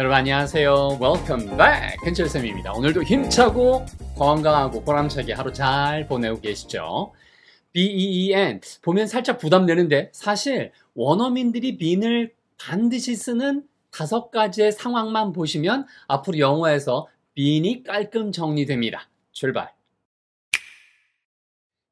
여러분 안녕하세요. Welcome back. ken철쌤입니다. 오늘도 힘차고 건강하고 보람차게 하루 잘 보내고 계시죠? BEEN 보면 살짝 부담되는데 사실 원어민들이 bean을 반드시 쓰는 5가지의 상황만 보시면 앞으로 영어에서 bean이 깔끔 정리됩니다. 출발.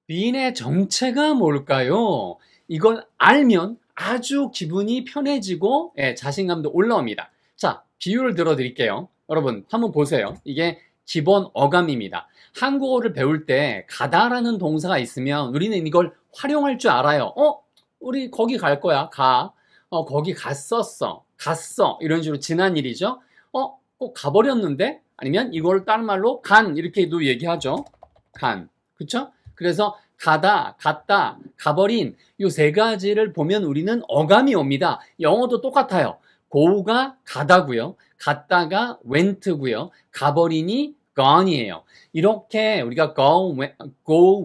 bean의 정체가 뭘까요? 이걸 알면 아주 기분이 편해지고 자신감도 올라옵니다. 자, 비유를 들어드릴게요. 여러분 한번 보세요. 이게 기본 어감입니다. 한국어를 배울 때 가다라는 동사가 있으면 우리는 이걸 활용할 줄 알아요. 우리 거기 갈 거야. 가. 거기 갔었어. 갔어. 이런 식으로 지난 일이죠. 꼭 가버렸는데? 아니면 이걸 다른 말로 간 이렇게도 얘기하죠. 간. 그쵸? 그래서 가다, 갔다, 가버린 이 3가지를 보면 우리는 어감이 옵니다. 영어도 똑같아요. go가 가다고요. 갔다가 went고요. 가버린이 gone이에요. 이렇게 우리가 go,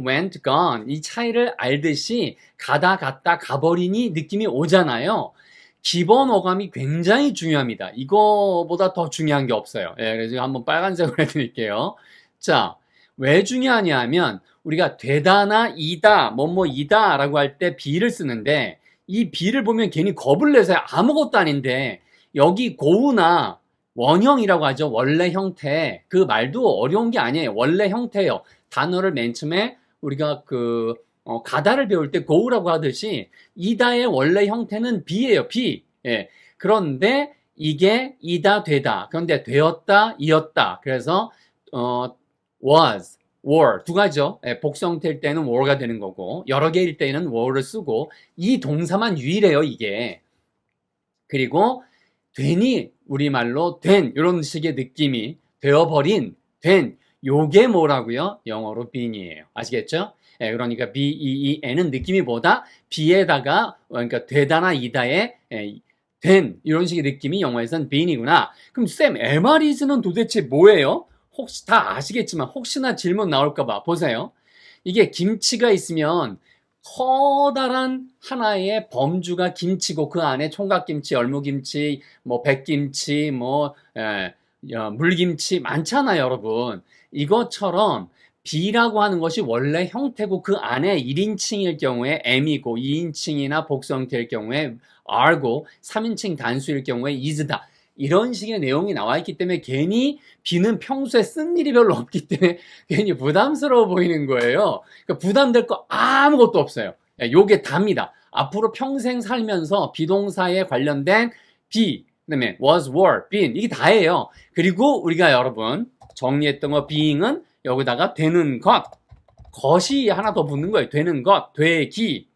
went, gone 이 차이를 알듯이 가다, 갔다, 가버린이 느낌이 오잖아요. 기본 어감이 굉장히 중요합니다. 이거보다 더 중요한 게 없어요. 그래서 한번 빨간색으로 해드릴게요. 자, 왜 중요하냐 하면 우리가 되다나 이다, 뭐뭐이다 라고 할 때 be를 쓰는데 이 be를 보면 괜히 겁을 내서 아무것도 아닌데 여기 go나 원형이라고 하죠. 원래 형태. 그 말도 어려운 게 아니에요. 원래 형태예요. 단어를 맨 처음에 우리가 가다를 배울 때 go라고 하듯이 이다의 원래 형태는 be예요. be. 그런데 이게 이다 되다. 그런데 되었다, 이었다. 그래서 was, were 2가지죠. 복수형태일 때는 were가 되는 거고 여러 개일 때는 were를 쓰고 이 동사만 유일해요. 이게. 그리고 되니 우리말로 된 이런 식의 느낌이 되어버린 된 요게 뭐라고요? 영어로 bean이에요. 아시겠죠? 그러니까 been은 느낌이 보다 be에다가 그러니까 되다나 이다의 된 이런 식의 느낌이 영어에선 bean이구나. 그럼 쌤 MR이즈는 도대체 뭐예요? 혹시 다 아시겠지만 혹시나 질문 나올까봐 보세요. 이게 김치가 있으면 커다란 하나의 범주가 김치고 그 안에 총각김치, 열무김치, 백김치, 물김치 많잖아요, 여러분. 이것처럼 B라고 하는 것이 원래 형태고 그 안에 1인칭일 경우에 M이고 2인칭이나 복수형태일 경우에 R고 3인칭 단수일 경우에 is다. 이런 식의 내용이 나와 있기 때문에 괜히 B는 평소에 쓴 일이 별로 없기 때문에 괜히 부담스러워 보이는 거예요. 그러니까 부담될 거 아무것도 없어요. 요게 답니다. 앞으로 평생 살면서 비동사에 관련된 be, 그다음에 was, were, been 이게 다예요. 그리고 우리가 여러분 정리했던 거 being은 여기다가 되는 것, 것이 하나 더 붙는 거예요. 되는 것, 되기.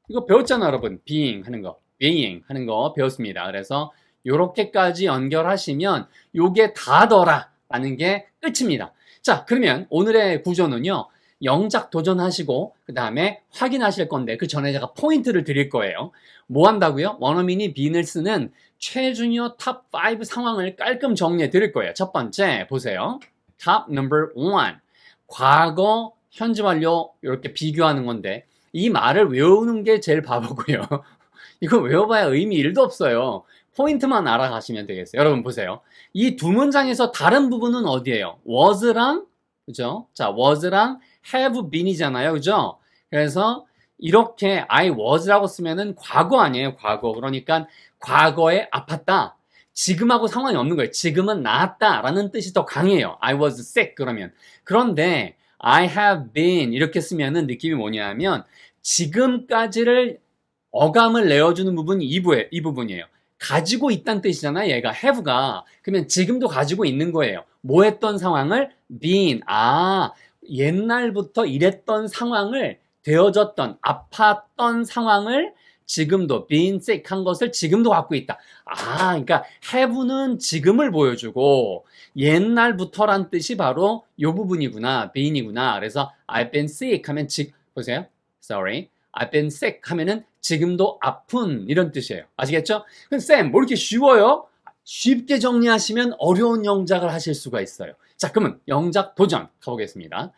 이거 배웠잖아요, 여러분. being 하는 거 배웠습니다. 그래서 요렇게까지 연결하시면 요게 다더라 라는 게 끝입니다. 자, 그러면 오늘의 구조는요. 영작 도전하시고 그 다음에 확인하실 건데 그 전에 제가 포인트를 드릴 거예요. 뭐 한다고요? 원어민이 bean을 쓰는 최중요 탑 5 상황을 깔끔 정리해 드릴 거예요. 첫 번째 보세요. Top number 1. 과거, 현재 완료 이렇게 비교하는 건데 이 말을 외우는 게 제일 바보고요. 이거 외워봐야 의미 1도 없어요. 포인트만 알아가시면 되겠어요. 여러분 보세요. 이 두 문장에서 다른 부분은 어디예요? was랑 그죠? 자, was랑 have been이잖아요. 그죠? 그래서 이렇게 I was라고 쓰면은 과거 아니에요. 과거. 그러니까 과거에 아팠다. 지금하고 상관이 없는 거예요. 지금은 나았다 라는 뜻이 더 강해요. I was sick 그러면. 그런데 I have been 이렇게 쓰면은 느낌이 뭐냐면 지금까지를 어감을 내어주는 부분이 이 부분이에요. 가지고 있다는 뜻이잖아요. 얘가 have가. 그러면 지금도 가지고 있는 거예요. 뭐 했던 상황을? been. 옛날부터 이랬던 상황을 되어졌던, 아팠던 상황을 지금도 been sick 한 것을 지금도 갖고 있다. 그러니까 have는 지금을 보여주고 옛날부터란 뜻이 바로 이 부분이구나. been이구나. 그래서 I've been sick 하면 보세요. Sorry. I've been sick 하면은 지금도 아픈 이런 뜻이에요. 아시겠죠? 그럼 쌤, 뭐 이렇게 쉬워요? 쉽게 정리하시면 어려운 영작을 하실 수가 있어요. 자, 그러면 영작 도전 가보겠습니다.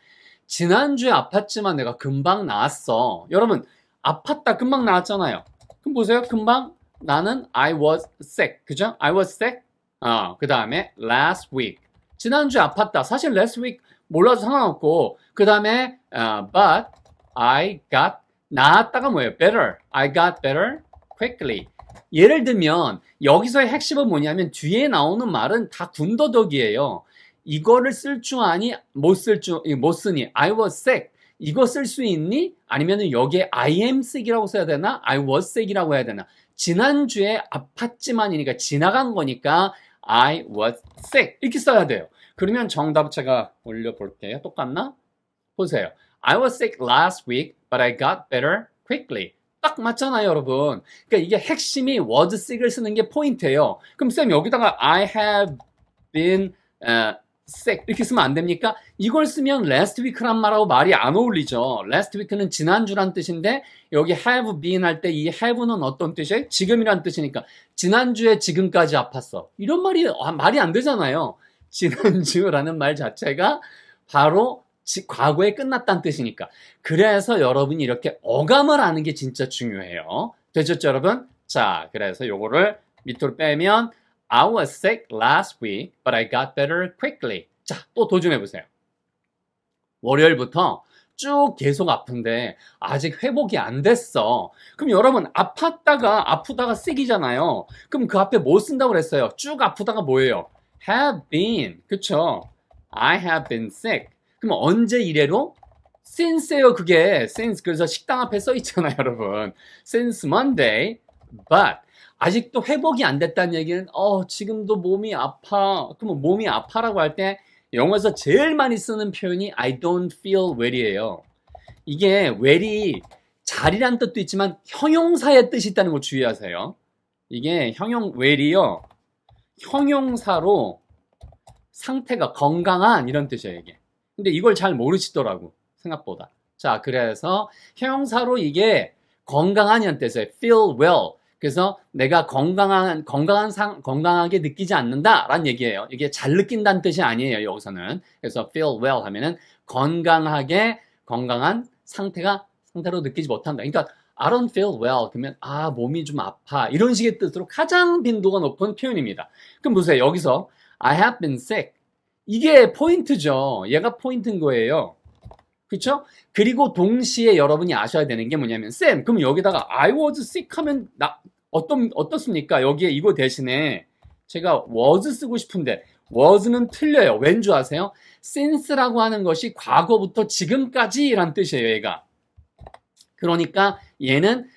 지난주에 아팠지만 내가 금방 나았어. 여러분, 아팠다 금방 나았잖아요. 그럼 보세요. 금방 나는 I was sick. 그죠? I was sick. 그 다음에 last week. 지난주에 아팠다. 사실 last week 몰라도 상관없고, 그 다음에 but I got 나았다가 뭐예요? better. I got better quickly. 예를 들면 여기서의 핵심은 뭐냐면 뒤에 나오는 말은 다 군더더기예요. 이거를 쓸 줄 아니? 못 쓰니? I was sick. 이거 쓸 수 있니? 아니면 여기에 I am sick이라고 써야 되나? I was sick이라고 해야 되나? 지난주에 아팠지만이니까 지나간 거니까 I was sick 이렇게 써야 돼요. 그러면 정답 제가 올려볼게요. 똑같나? 보세요. I was sick last week, but I got better quickly. 딱 맞잖아요, 여러분. 그러니까 이게 핵심이 was sick을 쓰는 게 포인트예요. 그럼 쌤 여기다가 I have been sick 이렇게 쓰면 안 됩니까? 이걸 쓰면 last week란 말하고 말이 안 어울리죠. last week는 지난주란 뜻인데 여기 have been 할 때 이 have는 어떤 뜻이에요? 지금이란 뜻이니까 지난주에 지금까지 아팠어. 이런 말이 안 되잖아요. 지난주라는 말 자체가 바로 과거에 끝났다는 뜻이니까. 그래서 여러분이 이렇게 어감을 아는 게 진짜 중요해요. 되셨죠, 여러분? 자, 그래서 요거를 밑으로 빼면 I was sick last week, but I got better quickly. 자, 또 도전해보세요. 월요일부터 쭉 계속 아픈데 아직 회복이 안 됐어. 그럼 여러분 아프다가 sick이잖아요. 그럼 그 앞에 뭐 쓴다고 그랬어요? 쭉 아프다가 뭐예요? have been. 그쵸? I have been sick. 그럼 언제 이래로? since예요, 그게. since. 그래서 식당 앞에 써 있잖아요, 여러분. since Monday, but. 아직도 회복이 안 됐다는 얘기는, 지금도 몸이 아파. 그럼 몸이 아파라고 할 때, 영어에서 제일 많이 쓰는 표현이 I don't feel well이에요. 이게 well이 잘이란 뜻도 있지만, 형용사의 뜻이 있다는 거 주의하세요. 이게 well이요. 형용사로 상태가 건강한 이런 뜻이에요, 이게. 근데 이걸 잘 모르시더라고, 생각보다. 자, 그래서 형용사로 이게 건강한이라는 뜻이에요. feel well. 그래서 내가 건강하게 느끼지 않는다라는 얘기예요. 이게 잘 느낀다는 뜻이 아니에요, 여기서는. 그래서 feel well 하면은 건강한 상태로 느끼지 못한다. 그러니까 I don't feel well. 그러면 몸이 좀 아파. 이런 식의 뜻으로 가장 빈도가 높은 표현입니다. 그럼 보세요. 여기서 I have been sick. 이게 포인트죠. 얘가 포인트인 거예요. 그렇죠? 그리고 동시에 여러분이 아셔야 되는 게 뭐냐면 쌤, 그럼 여기다가 I was sick 하면 어떻습니까? 여기에 이거 대신에 제가 was 쓰고 싶은데 was는 틀려요. 왠 줄 아세요? since라고 하는 것이 과거부터 지금까지란 뜻이에요, 얘가. 그러니까 얘는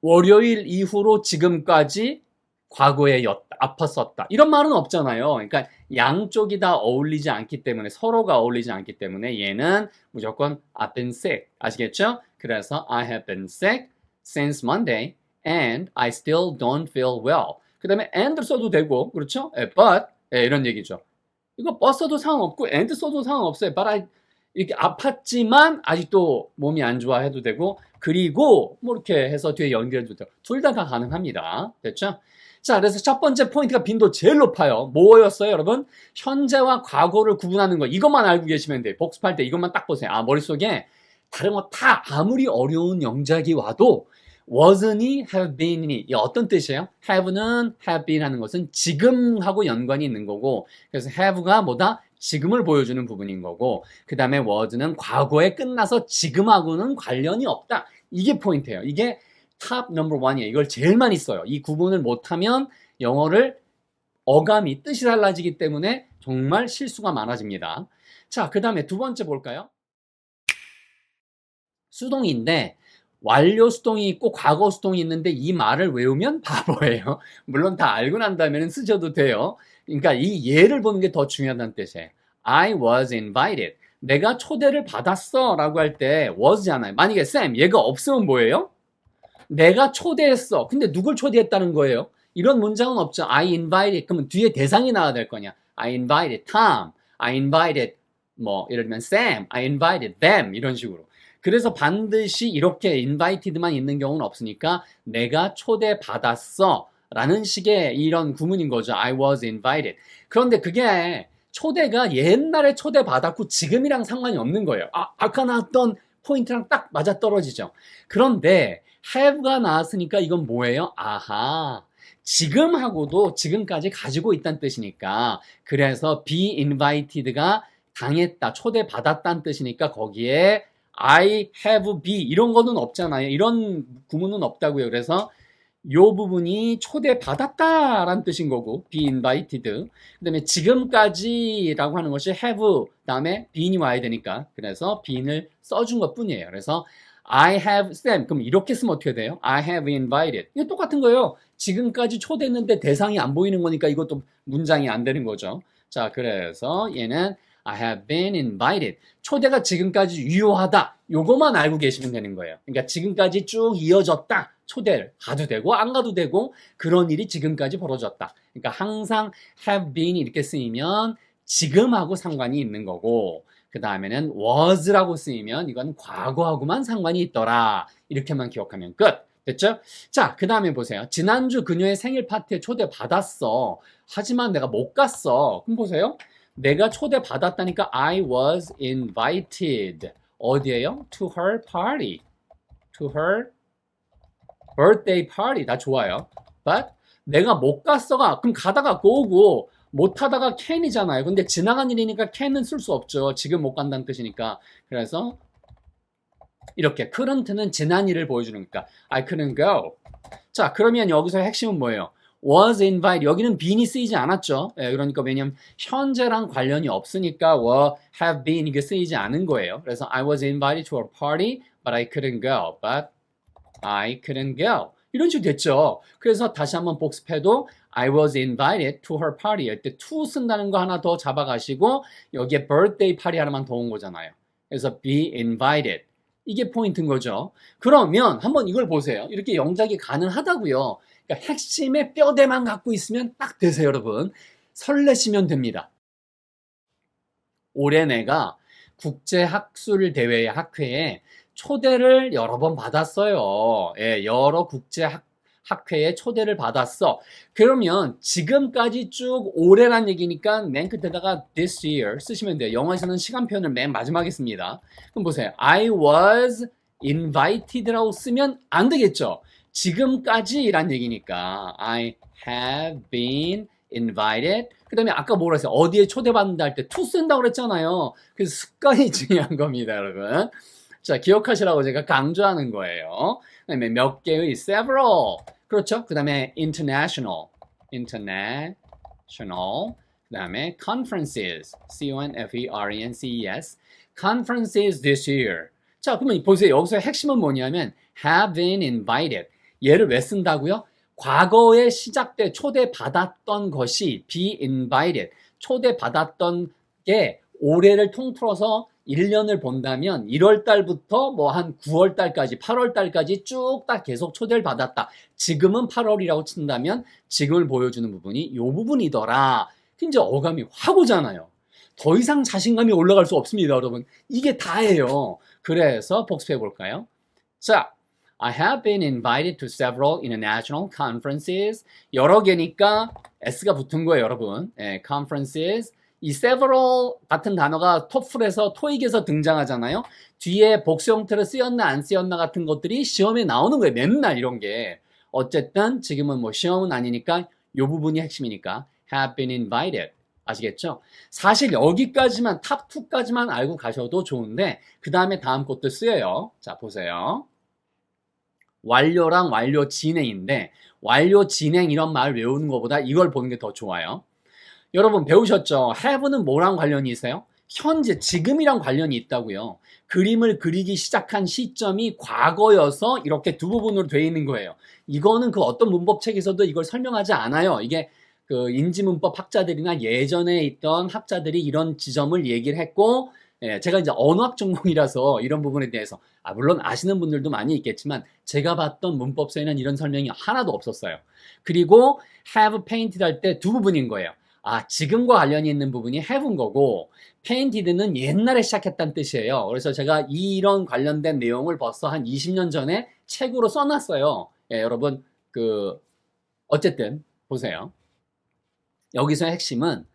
월요일 이후로 지금까지 과거에 아팠었다. 이런 말은 없잖아요. 그러니까 양쪽이 다 어울리지 않기 때문에 서로가 어울리지 않기 때문에 얘는 무조건 I've been sick. 아시겠죠? 그래서 I have been sick since Monday and I still don't feel well. 그 다음에 and 써도 되고 그렇죠? but 이런 얘기죠. 이거 but 써도 상관없고 and 써도 상관없어요. but I 이렇게 아팠지만 아직도 몸이 안 좋아 해도 되고 그리고 뭐 이렇게 해서 뒤에 연결해도 되고 둘 다 가능합니다. 됐죠? 자, 그래서 첫 번째 포인트가 빈도 제일 높아요. 뭐였어요, 여러분? 현재와 과거를 구분하는 거. 이것만 알고 계시면 돼요. 복습할 때 이것만 딱 보세요. 머릿속에 다른 거 다 아무리 어려운 영작이 와도 wasn't, have been이 어떤 뜻이에요? have는 have been 하는 것은 지금하고 연관이 있는 거고 그래서 have가 뭐다? 지금을 보여주는 부분인 거고 그 다음에 was는 과거에 끝나서 지금하고는 관련이 없다. 이게 포인트예요. 이게 탑 넘버 원이에요. 이걸 제일 많이 써요. 이 구분을 못하면 영어를 어감이 뜻이 달라지기 때문에 정말 실수가 많아집니다. 자, 그 다음에 두 번째 볼까요? 수동인데 완료 수동이 있고 과거 수동이 있는데 이 말을 외우면 바보예요. 물론 다 알고 난 다음에는 쓰셔도 돼요. 그러니까 이 예를 보는 게 더 중요하다는 뜻이에요. I was invited. 내가 초대를 받았어 라고 할 때 was잖아요. 만약에 쌤 얘가 없으면 뭐예요? 내가 초대했어. 근데 누굴 초대했다는 거예요? 이런 문장은 없죠. I invited. 그러면 뒤에 대상이 나와야 될 거냐? I invited Tom. I invited 예를 들면 Sam. I invited them. 이런 식으로. 그래서 반드시 이렇게 invited만 있는 경우는 없으니까 내가 초대받았어 라는 식의 이런 구문인 거죠. I was invited. 그런데 그게 초대가 옛날에 초대받았고 지금이랑 상관이 없는 거예요. 아까 나왔던 포인트랑 딱 맞아떨어지죠. 그런데 have가 나왔으니까 이건 뭐예요? 아하. 지금하고도 지금까지 가지고 있다는 뜻이니까 그래서 be invited가 당했다, 초대받았다는 뜻이니까 거기에 I have be 이런 거는 없잖아요. 이런 구문은 없다고요. 그래서 요 부분이 초대받았다라는 뜻인 거고 be invited 그 다음에 지금까지라고 하는 것이 have 다음에 be인이 와야 되니까 그래서 be인을 써준 것 뿐이에요. 그래서 I have Sam 그럼 이렇게 쓰면 어떻게 돼요? I have invited 이거 똑같은 거예요. 지금까지 초대했는데 대상이 안 보이는 거니까 이것도 문장이 안 되는 거죠. 자 그래서 얘는 I have been invited 초대가 지금까지 유효하다 요거만 알고 계시면 되는 거예요. 그러니까 지금까지 쭉 이어졌다 초대를 가도 되고 안 가도 되고 그런 일이 지금까지 벌어졌다. 그러니까 항상 have been 이렇게 쓰이면 지금하고 상관이 있는 거고 그 다음에는 was라고 쓰이면 이건 과거하고만 상관이 있더라. 이렇게만 기억하면 끝. 됐죠? 자, 그 다음에 보세요. 지난주 그녀의 생일 파티에 초대받았어. 하지만 내가 못 갔어. 그럼 보세요. 내가 초대받았다니까 I was invited. 어디에요? To her party. To her birthday party. 다 좋아요. But 내가 못 갔어가 그럼 가다가 go고 못 하다가 can이잖아요. 근데 지나간 일이니까 can은 쓸 수 없죠. 지금 못 간다는 뜻이니까. 그래서 이렇게 couldn't는 지난 일을 보여주는 거니까 I couldn't go. 자, 그러면 여기서 핵심은 뭐예요? was invited. 여기는 bean이 쓰이지 않았죠. 예, 그러니까 왜냐면 현재랑 관련이 없으니까 have been 이게 쓰이지 않은 거예요. 그래서 I was invited to a party, but I couldn't go. But I couldn't go. 이런 식으로 됐죠. 그래서 다시 한번 복습해도 I was invited to her party 할 때 to 쓴다는 거 하나 더 잡아가시고 여기에 birthday party 하나만 더 온 거잖아요. 그래서 be invited. 이게 포인트인 거죠. 그러면 한번 이걸 보세요. 이렇게 영작이 가능하다고요. 그러니까 핵심의 뼈대만 갖고 있으면 딱 되세요, 여러분. 설레시면 됩니다. 올해 내가 국제학술대회 학회에 초대를 여러 번 받았어요. 예, 여러 국제학회에 초대를 받았어. 그러면 지금까지 쭉 올해란 얘기니까 맨 끝에다가 this year 쓰시면 돼요. 영어에서는 시간 표현을 맨 마지막에 씁니다. 그럼 보세요. I was invited라고 쓰면 안 되겠죠. 지금까지란 얘기니까 I have been invited. 그 다음에 아까 뭐라 했어요? 어디에 초대받는다 할 때 to 쓴다고 그랬잖아요. 그래서 습관이 중요한 겁니다, 여러분. 자, 기억하시라고 제가 강조하는 거예요. 그 다음에 몇 개의 several. 그렇죠? 그 다음에 international. 그 다음에 conferences. conferences. conferences this year. 자, 그러면 보세요. 여기서 핵심은 뭐냐면 have been invited. 얘를 왜 쓴다고요? 과거에 시작돼 초대받았던 것이 be invited. 초대받았던 게 올해를 통틀어서 1년을 본다면 1월 달부터 뭐 한 9월 달까지 8월 달까지 쭉 다 계속 초대를 받았다. 지금은 8월이라고 친다면 지금을 보여주는 부분이 이 부분이더라. 이제 어감이 확 오잖아요. 더 이상 자신감이 올라갈 수 없습니다, 여러분. 이게 다예요. 그래서 복습해 볼까요? 자, I have been invited to several international conferences. 여러 개니까 S가 붙은 거예요, 여러분. 예, conferences. 이 several 같은 단어가 토플에서 토익에서 등장하잖아요. 뒤에 복수 형태로 쓰였나 안 쓰였나 같은 것들이 시험에 나오는 거예요. 맨날 이런 게. 어쨌든 지금은 뭐 시험은 아니니까 이 부분이 핵심이니까 have been invited. 아시겠죠? 사실 여기까지만 탑 2까지만 알고 가셔도 좋은데 그 다음에 다음 것도 쓰여요. 자, 보세요. 완료랑 완료 진행인데 완료 진행 이런 말 외우는 것보다 이걸 보는 게 더 좋아요. 여러분 배우셨죠? have는 뭐랑 관련이 있어요? 현재, 지금이랑 관련이 있다고요. 그림을 그리기 시작한 시점이 과거여서 이렇게 두 부분으로 되어 있는 거예요. 이거는 그 어떤 문법책에서도 이걸 설명하지 않아요. 이게 그 인지문법 학자들이나 예전에 있던 학자들이 이런 지점을 얘기를 했고, 예, 제가 이제 언어학 전공이라서 이런 부분에 대해서 물론 아시는 분들도 많이 있겠지만 제가 봤던 문법서에는 이런 설명이 하나도 없었어요. 그리고 have painted 할 때 두 부분인 거예요. 지금과 관련이 있는 부분이 have인 거고 painted는 옛날에 시작했다는 뜻이에요. 그래서 제가 이런 관련된 내용을 벌써 한 20년 전에 책으로 써놨어요. 예, 여러분 어쨌든 보세요. 여기서의 핵심은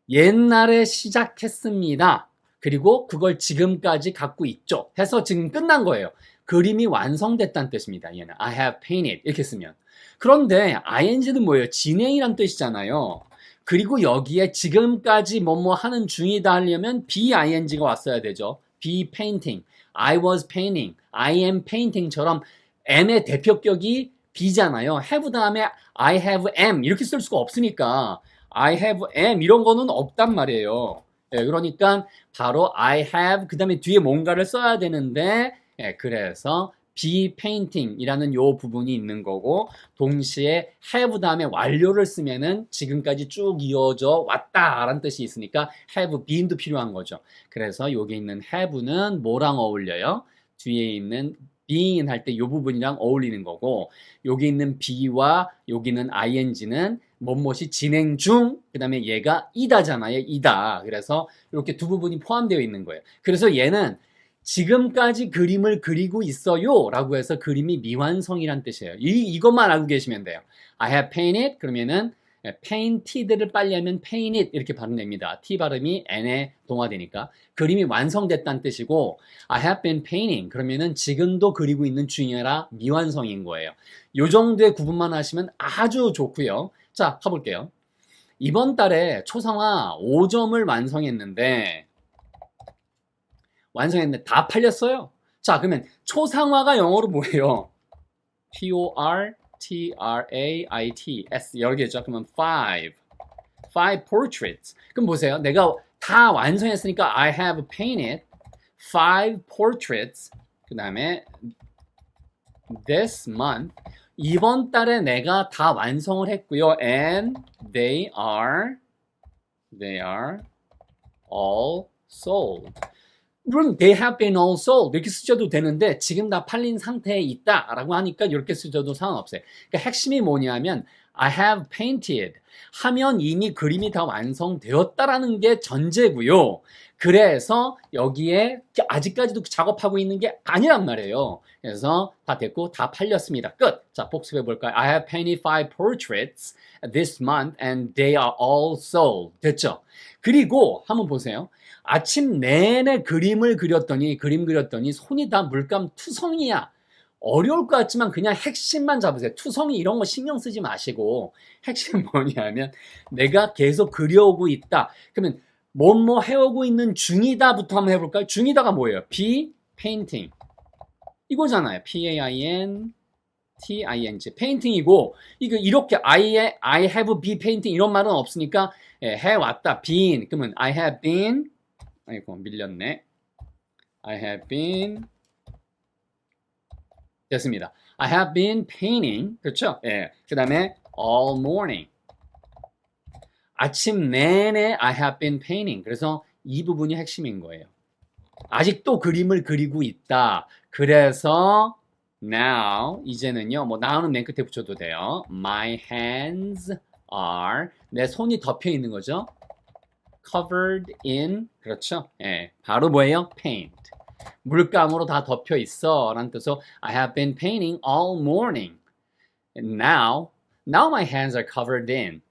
옛날에 시작했습니다. 그리고 그걸 지금까지 갖고 있죠. 해서 지금 끝난 거예요. 그림이 완성됐다는 뜻입니다. 얘는 I have painted 이렇게 쓰면. 그런데 ing는 뭐예요? 진행이란 뜻이잖아요. 그리고 여기에 지금까지 뭐뭐 하는 중이다 하려면 be ing가 왔어야 되죠. be painting, I was painting, I am painting처럼 am의 대표격이 be잖아요. have 다음에 I have am 이렇게 쓸 수가 없으니까 I have am 이런 거는 없단 말이에요. 예, 그러니까 바로 I have 그 다음에 뒤에 뭔가를 써야 되는데 예, 그래서 be painting 이라는 요 부분이 있는 거고 동시에 have 다음에 완료를 쓰면은 지금까지 쭉 이어져 왔다 라는 뜻이 있으니까 have been도 필요한 거죠. 그래서 여기 있는 have는 뭐랑 어울려요? 뒤에 있는 being 할 때 요 부분이랑 어울리는 거고 여기 있는 be와 여기는 ing는 뭐뭇이 진행 중, 그 다음에 얘가 이다잖아요. 이다. 그래서 이렇게 두 부분이 포함되어 있는 거예요. 그래서 얘는 지금까지 그림을 그리고 있어요 라고 해서 그림이 미완성이란 뜻이에요. 이것만 알고 계시면 돼요. I have painted 그러면은 painted를 빨리 하면 painted 이렇게 발음됩니다. T 발음이 N에 동화되니까 그림이 완성됐다는 뜻이고 I have been painting 그러면은 지금도 그리고 있는 중이라 미완성인 거예요. 요 정도의 구분만 하시면 아주 좋고요. 자, 가볼게요. 이번 달에 초상화 5점을 완성했는데 다 팔렸어요. 자, 그러면 초상화가 영어로 뭐예요? P-O-R-T-R-A-I-T-S 여러 개죠. 그러면 five portraits. 그럼 보세요. 내가 다 완성했으니까 I have painted five portraits. 그 다음에 this month 이번 달에 내가 다 완성을 했고요. And they are all sold. 물론 they have been all sold 이렇게 쓰셔도 되는데 지금 다 팔린 상태에 있다라고 하니까 이렇게 쓰셔도 상관없어요. 그러니까 핵심이 뭐냐면 I have painted 하면 이미 그림이 다 완성되었다라는 게 전제고요. 그래서 여기에 아직까지도 작업하고 있는 게 아니란 말이에요. 그래서 다 됐고 다 팔렸습니다. 끝. 자, 복습해 볼까요? I have painted five portraits this month and they are all sold. 됐죠? 그리고 한번 보세요. 아침 내내 그림 그렸더니 손이 다 물감 투성이야. 어려울 것 같지만 그냥 핵심만 잡으세요. 투성이 이런 거 신경 쓰지 마시고 핵심 뭐냐면 내가 계속 그려오고 있다. 그러면 뭐뭐 해오고 있는 중이다부터 한번 해볼까요? 중이다가 뭐예요? be painting 이거잖아요. P-A-I-N T-I-N-G painting이고 이거 이렇게 I have be painting 이런 말은 없으니까 예, 해왔다. been 그러면 I have been 아이고 밀렸네. I have been 됐습니다. I have been painting 그렇죠? 예. 그 다음에 all morning 아침 내내 I have been painting 그래서 이 부분이 핵심인 거예요. 아직도 그림을 그리고 있다. 그래서 now 이제는요. 뭐 now는 맨 끝에 붙여도 돼요. My hands are 내 손이 덮여 있는 거죠. covered in 그렇죠? 예, 바로 뭐예요? paint 물감으로 다 덮여 있어 라는 뜻으로 I have been painting all morning and now my hands are covered in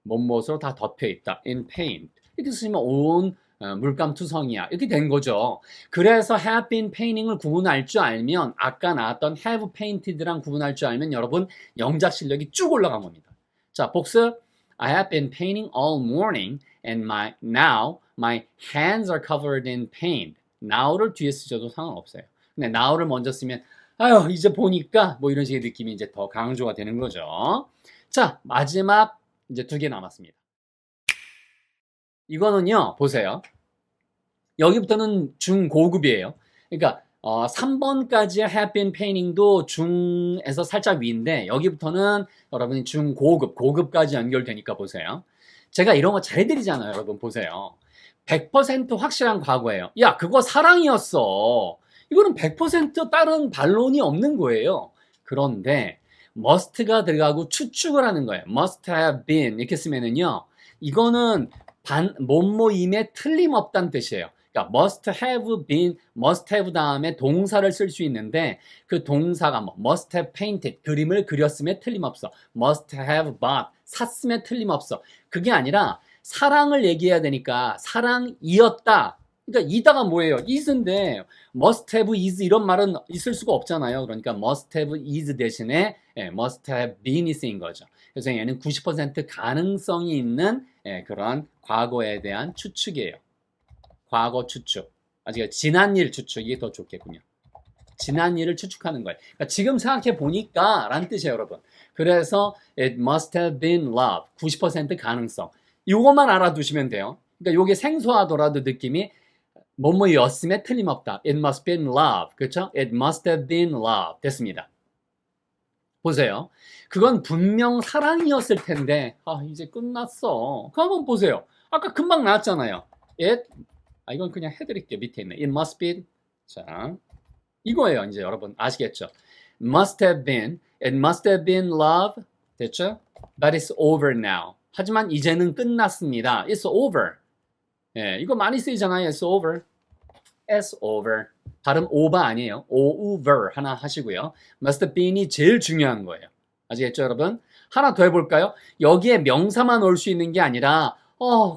뭐뭇으로 다 덮여 있다 in paint 이렇게 쓰시면 온 물감 투성이야 이렇게 된 거죠. 그래서 have been painting을 구분할 줄 알면 아까 나왔던 have painted랑 구분할 줄 알면 여러분 영작 실력이 쭉 올라간 겁니다. 자, 복습 I have been painting all morning and now my hands are covered in paint. now를 뒤에 쓰셔도 상관없어요. 근데 now를 먼저 쓰면 아유 이제 보니까 뭐 이런 식의 느낌이 이제 더 강조가 되는 거죠. 자, 마지막 이제 2개 남았습니다. 이거는요 보세요. 여기부터는 중고급이에요. 그러니까 3번까지의 have been painting도 중에서 살짝 위인데 여기부터는 여러분이 중고급, 고급까지 연결되니까 보세요. 제가 이런 거 잘해드리잖아요. 여러분 보세요. 100% 확실한 과거예요. 야 그거 사랑이었어. 이거는 100% 다른 반론이 없는 거예요. 그런데 must가 들어가고 추측을 하는 거예요. must have been 이렇게 쓰면은요. 이거는 뭐뭐임에 틀림없다는 뜻이에요. 그러니까 must have been, must have 다음에 동사를 쓸 수 있는데 그 동사가 뭐 must have painted 그림을 그렸음에 틀림없어. must have bought 샀음에 틀림없어. 그게 아니라 사랑을 얘기해야 되니까 사랑이었다. 그러니까 이다가 뭐예요? is인데 must have, is 이런 말은 있을 수가 없잖아요. 그러니까 must have, is 대신에 must have been이 쓰인 거죠. 그래서 얘는 90% 가능성이 있는 그런 과거에 대한 추측이에요. 과거 추측. 아직 지난 일 추측, 이게 더 좋겠군요. 지난 일을 추측하는 거예요. 그러니까 지금 생각해 보니까 라는 뜻이에요, 여러분. 그래서 it must have been love. 90% 가능성. 이것만 알아두시면 돼요. 그러니까 이게 생소하더라도 느낌이 뭐뭐였음에 틀림없다. It must have been love. 그렇죠? It must have been love. 됐습니다. 보세요. 그건 분명 사랑이었을 텐데 이제 끝났어. 그거 한번 보세요. 아까 금방 나왔잖아요. 이건 그냥 해드릴게요. 밑에 있네. It must be. 자, 이거예요. 이제 여러분 아시겠죠? Must have been. It must have been love. 됐죠? But it's over now. 하지만 이제는 끝났습니다. It's over. 이거 많이 쓰이잖아요. It's over. It's over. 발음 over 아니에요. over 하나 하시고요. Must have been이 제일 중요한 거예요. 아시겠죠, 여러분? 하나 더 해볼까요? 여기에 명사만 올 수 있는 게 아니라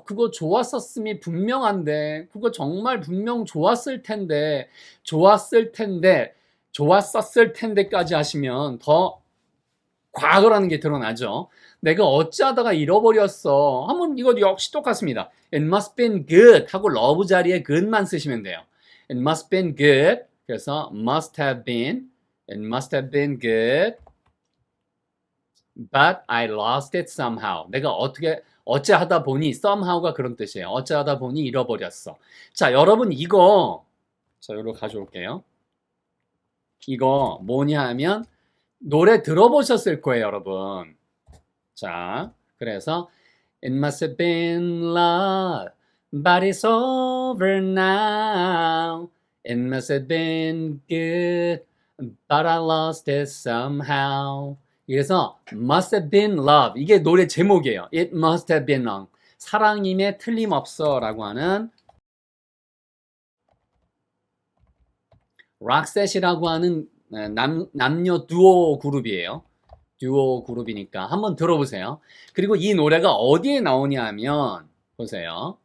그거 좋았었음이 분명한데 그거 정말 분명 좋았을 텐데 좋았었을 텐데까지 하시면 더 과거라는 게 드러나죠. 내가 어찌하다가 잃어버렸어. 한번 이거 역시 똑같습니다. It must been good 하고 love 자리에 good만 쓰시면 돼요. It must been good. 그래서 must have been. It must have been good. But I lost it somehow. 내가 어찌하다 보니 somehow가 그런 뜻이에요. 어찌하다 보니 잃어버렸어. 자, 여러분 이거 여기로 가져올게요. 이거 뭐냐 하면 노래 들어보셨을 거예요, 여러분. 자, 그래서 It must have been love, but it's over now. It must have been good, but I lost it somehow. 그래서 must have been love. 이게 노래 제목이에요. It must have been love. 사랑임에 틀림없어 라고 하는 락셋이라고 하는 남녀 듀오 그룹이에요. 듀오 그룹이니까 한번 들어보세요. 그리고 이 노래가 어디에 나오냐 하면 보세요.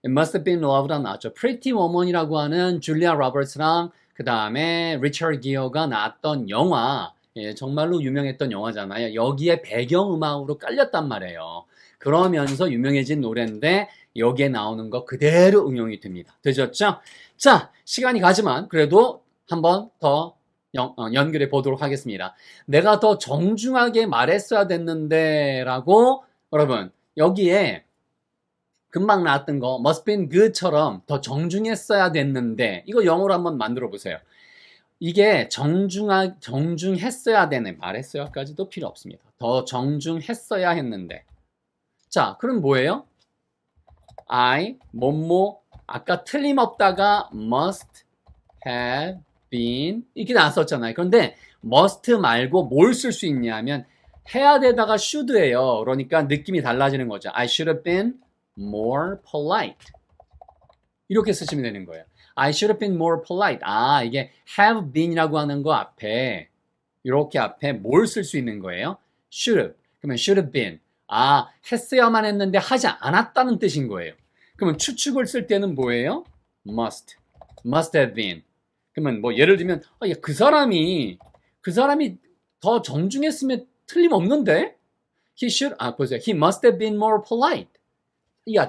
It must have been love가 나왔죠. Pretty Woman이라고 하는 줄리아 로버츠랑 그 다음에 리처드 기어가 나왔던 영화, 정말로 유명했던 영화잖아요. 여기에 배경음악으로 깔렸단 말이에요. 그러면서 유명해진 노래인데 여기에 나오는 거 그대로 응용이 됩니다. 되셨죠? 자, 시간이 가지만 그래도 한번 더 연결해 보도록 하겠습니다. 내가 더 정중하게 말했어야 됐는데 라고 여러분 여기에 금방 나왔던 거 must been good처럼 더 정중했어야 됐는데 이거 영어로 한번 만들어 보세요. 이게 정중했어야 되네. 말했어야까지도 필요 없습니다. 더 정중했어야 했는데. 자, 그럼 뭐예요? I, 뭐뭐, 아까 틀림없다가 must have been 이렇게 나왔었잖아요. 그런데 must 말고 뭘 쓸 수 있냐면 해야 되다가 should예요. 그러니까 느낌이 달라지는 거죠. I should have been more polite. 이렇게 쓰시면 되는 거예요. I should have been more polite. 이게 have been이라고 하는 거 앞에 이렇게 앞에 뭘 쓸 수 있는 거예요? should have. 그러면 should have been. 했어야만 했는데 하지 않았다는 뜻인 거예요. 그러면 추측을 쓸 때는 뭐예요? must have been. 그러면 뭐 예를 들면 그 사람이 더 정중했으면 틀림없는데 보세요. He must have been more polite.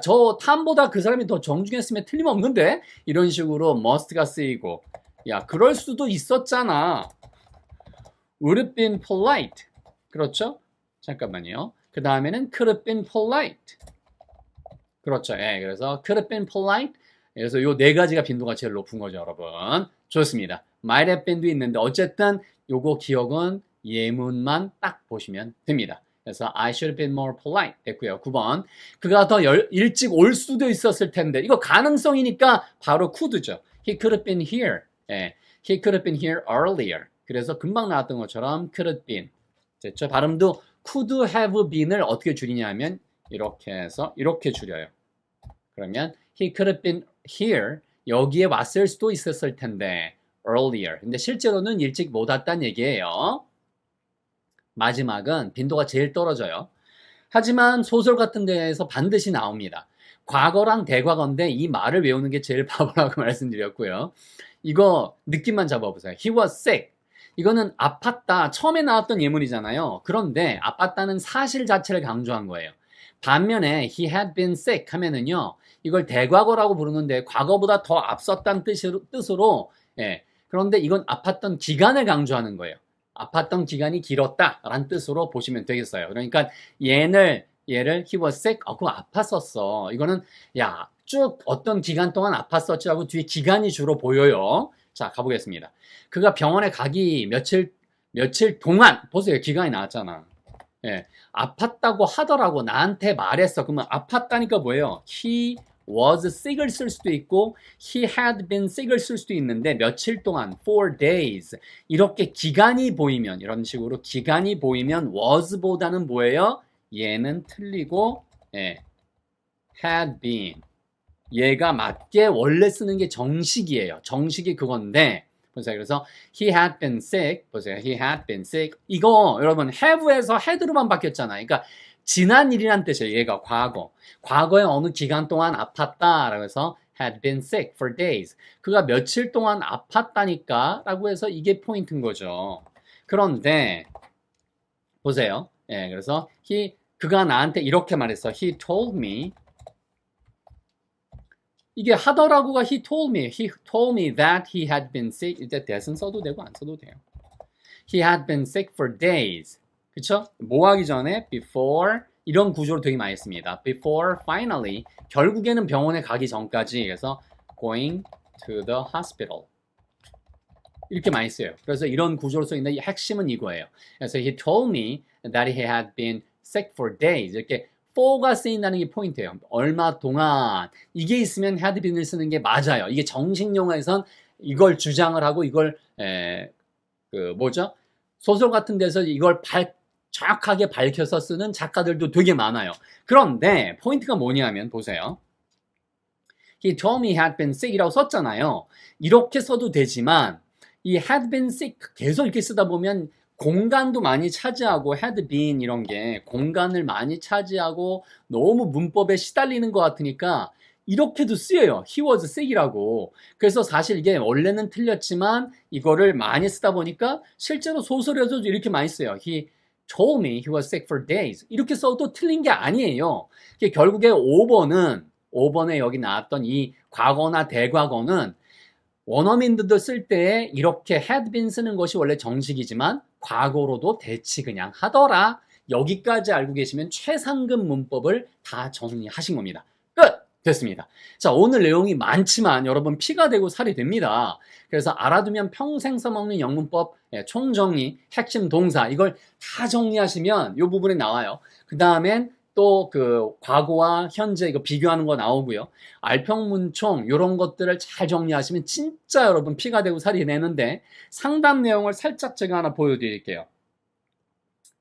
저 탐보다 그 사람이 더 정중했으면 틀림없는데 이런 식으로 must가 쓰이고 그럴 수도 있었잖아. would have been polite. 그렇죠? 잠깐만요. 그 다음에는 could have been polite. 그렇죠. 그래서 could have been polite. 그래서 요 네 가지가 빈도가 제일 높은 거죠, 여러분. 좋습니다. might have been도 있는데 어쨌든 요거 기억은 예문만 딱 보시면 됩니다. 그래서 I should have been more polite 됐고요. 9번. 그가 더 일찍 올 수도 있었을 텐데. 이거 가능성이니까 바로 could죠. He could have been here. He could have been here earlier. 그래서 금방 나왔던 것처럼 could have been. 됐죠? 발음도 could have been을 어떻게 줄이냐면 이렇게 해서 이렇게 줄여요. 그러면 he could have been here. 여기에 왔을 수도 있었을 텐데 earlier. 근데 실제로는 일찍 못 왔다는 얘기예요. 마지막은 빈도가 제일 떨어져요. 하지만 소설 같은 데에서 반드시 나옵니다. 과거랑 대과거인데 이 말을 외우는 게 제일 바보라고 말씀드렸고요. 이거 느낌만 잡아보세요. He was sick. 이거는 아팠다. 처음에 나왔던 예문이잖아요. 그런데 아팠다는 사실 자체를 강조한 거예요. 반면에 he had been sick 하면은요. 이걸 대과거라고 부르는데 과거보다 더 앞섰다는 뜻으로 예. 그런데 이건 아팠던 기간을 강조하는 거예요. 아팠던 기간이 길었다라는 뜻으로 보시면 되겠어요. 그러니까 얘를 he was sick. 그거 아팠었어. 이거는 야, 쭉 어떤 기간 동안 아팠었지라고 뒤에 기간이 주로 보여요. 자, 가보겠습니다. 그가 병원에 가기 며칠 동안 보세요. 기간이 나왔잖아. 예, 아팠다고 하더라고 나한테 말했어. 그러면 아팠다니까 뭐예요? He was sick을 쓸 수도 있고 he had been sick을 쓸 수도 있는데 며칠 동안 4 days 이렇게 기간이 보이면 이런 식으로 기간이 보이면 was보다는 뭐예요? 얘는 틀리고 예, had been 얘가 맞게 원래 쓰는 게 정식이에요. 정식이 그건데 보세요. 그래서 he had been sick. 보세요. he had been sick. 이거 여러분 have에서 had로만 바뀌었잖아요. 그러니까 지난 일이란 뜻이에요. 얘가 과거. 과거에 어느 기간 동안 아팠다. 라고 해서 had been sick for days. 그가 며칠 동안 아팠다니까 라고 해서 이게 포인트인 거죠. 그런데 보세요. 예, 그래서 그가 나한테 이렇게 말했어. He told me 이게 하더라고가 he told me that he had been sick. 이제 that은 써도 되고 안 써도 돼요. He had been sick for days. 그쵸? 뭐 하기 전에 before 이런 구조로 되게 많이 씁니다. Before finally 결국에는 병원에 가기 전까지 그래서 going to the hospital 이렇게 많이 써요. 그래서 이런 구조로 써있는데 핵심은 이거예요. 그래서 he told me that he had been sick for days 이렇게 for가 쓰인다는 게 포인트예요. 얼마 동안 이게 있으면 had been을 쓰는 게 맞아요. 이게 정식 용어에선 이걸 주장을 하고 이걸 뭐죠? 소설 같은 데서 이걸 정확하게 밝혀서 쓰는 작가들도 되게 많아요. 그런데 포인트가 뭐냐면 보세요. He told me he had been sick이라고 썼잖아요. 이렇게 써도 되지만 이 had been sick 계속 이렇게 쓰다 보면 공간도 많이 차지하고 had been 이런 게 공간을 많이 차지하고 너무 문법에 시달리는 것 같으니까 이렇게도 쓰여요. He was sick이라고. 그래서 사실 이게 원래는 틀렸지만 이거를 많이 쓰다 보니까 실제로 소설에서도 이렇게 많이 써요. He told me he was sick for days. 이렇게 써도 틀린 게 아니에요. 결국에 5번에 여기 나왔던 이 과거나 대과거는 원어민들도 쓸 때 이렇게 had been 쓰는 것이 원래 정식이지만 과거로도 대치 그냥 하더라. 여기까지 알고 계시면 최상급 문법을 다 정리하신 겁니다. 끝! 됐습니다. 자, 오늘 내용이 많지만 여러분 피가 되고 살이 됩니다. 그래서 알아두면 평생 써먹는 영문법 총정리, 핵심 동사 이걸 다 정리하시면 이 부분에 나와요. 그 다음엔 또 그 과거와 현재 이거 비교하는 거 나오고요. 알평문총 이런 것들을 잘 정리하시면 진짜 여러분 피가 되고 살이 되는데 상담 내용을 살짝 제가 하나 보여드릴게요.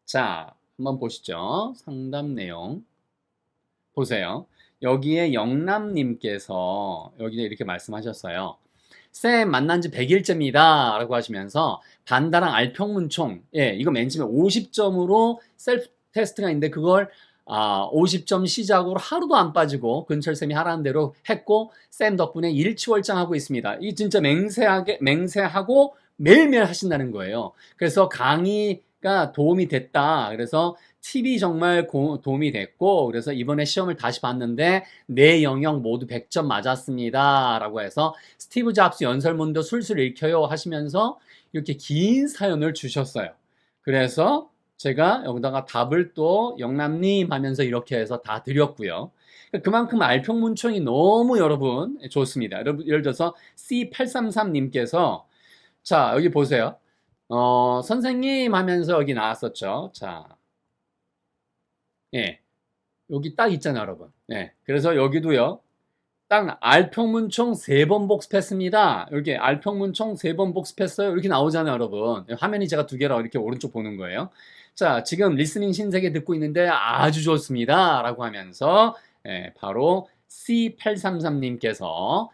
자, 한번 보시죠. 상담 내용 보세요. 여기에 영남님께서 여기에 이렇게 말씀하셨어요. 쌤 만난 지 100일째입니다 라고 하시면서 반다랑 알평문총 이거 맨 처음에 50점으로 셀프 테스트가 있는데 그걸 50점 시작으로 하루도 안 빠지고 근철쌤이 하라는 대로 했고 쌤 덕분에 일취월장하고 있습니다. 이 진짜 맹세하고 매일매일 하신다는 거예요. 그래서 강의가 도움이 됐다. 그래서 팁이 정말 도움이 됐고 그래서 이번에 시험을 다시 봤는데 내 영역 모두 100점 맞았습니다 라고 해서 스티브 잡스 연설문도 술술 읽혀요 하시면서 이렇게 긴 사연을 주셨어요. 그래서 제가 여기다가 답을 또 영남님 하면서 이렇게 해서 다 드렸고요. 그만큼 알평문총이 너무 여러분 좋습니다. 여러분 예를 들어서 C833님께서 자 여기 보세요. 선생님 하면서 여기 나왔었죠. 자, 여기 딱 있잖아요, 여러분. 그래서 여기도요. 딱 알평문총 3번 복습했습니다. 이렇게 알평문총 3번 복습했어요. 이렇게 나오잖아요, 여러분. 화면이 제가 2개라 이렇게 오른쪽 보는 거예요. 자, 지금 리스닝 신세계 듣고 있는데 아주 좋습니다. 라고 하면서 바로 C833님께서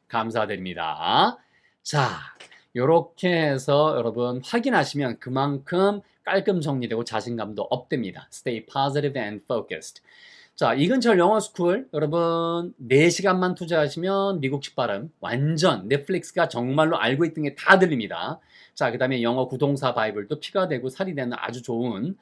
감사드립니다. 자, 이렇게 해서 여러분 확인하시면 그만큼 깔끔 정리되고 자신감도 업됩니다. Stay positive and focused. 자, 이근철 영어 스쿨 여러분 4시간만 투자하시면 미국식 발음 완전 넷플릭스가 정말로 알고 있던 게 다 들립니다. 자, 그 다음에 영어 구동사 바이블도 피가 되고 살이 되는 아주 좋은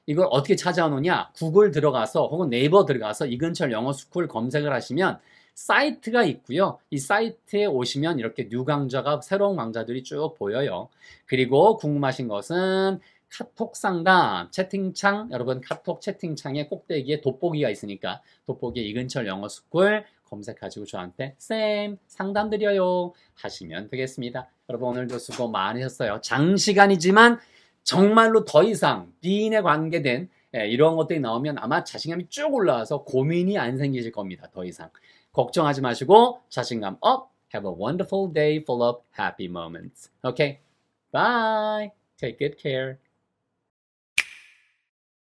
이걸 어떻게 찾아오느냐? 구글 들어가서 혹은 네이버 들어가서 이근철 영어 스쿨 검색을 하시면 사이트가 있고요. 이 사이트에 오시면 이렇게 뉴 강좌가 새로운 강좌들이 쭉 보여요. 그리고 궁금하신 것은 카톡 상담, 채팅창, 여러분 카톡 채팅창에 꼭대기에 돋보기가 있으니까 돋보기에 이근철 영어 스쿨 검색하시고 저한테 쌤 상담 드려요 하시면 되겠습니다. 여러분 오늘도 수고 많으셨어요. 장시간이지만 정말로 더 이상 비인에 관계된 이런 것들이 나오면 아마 자신감이 쭉 올라와서 고민이 안 생기실 겁니다. 더 이상 걱정하지 마시고 자신감 업. Have a wonderful day full of happy moments. Okay, bye. Take good care.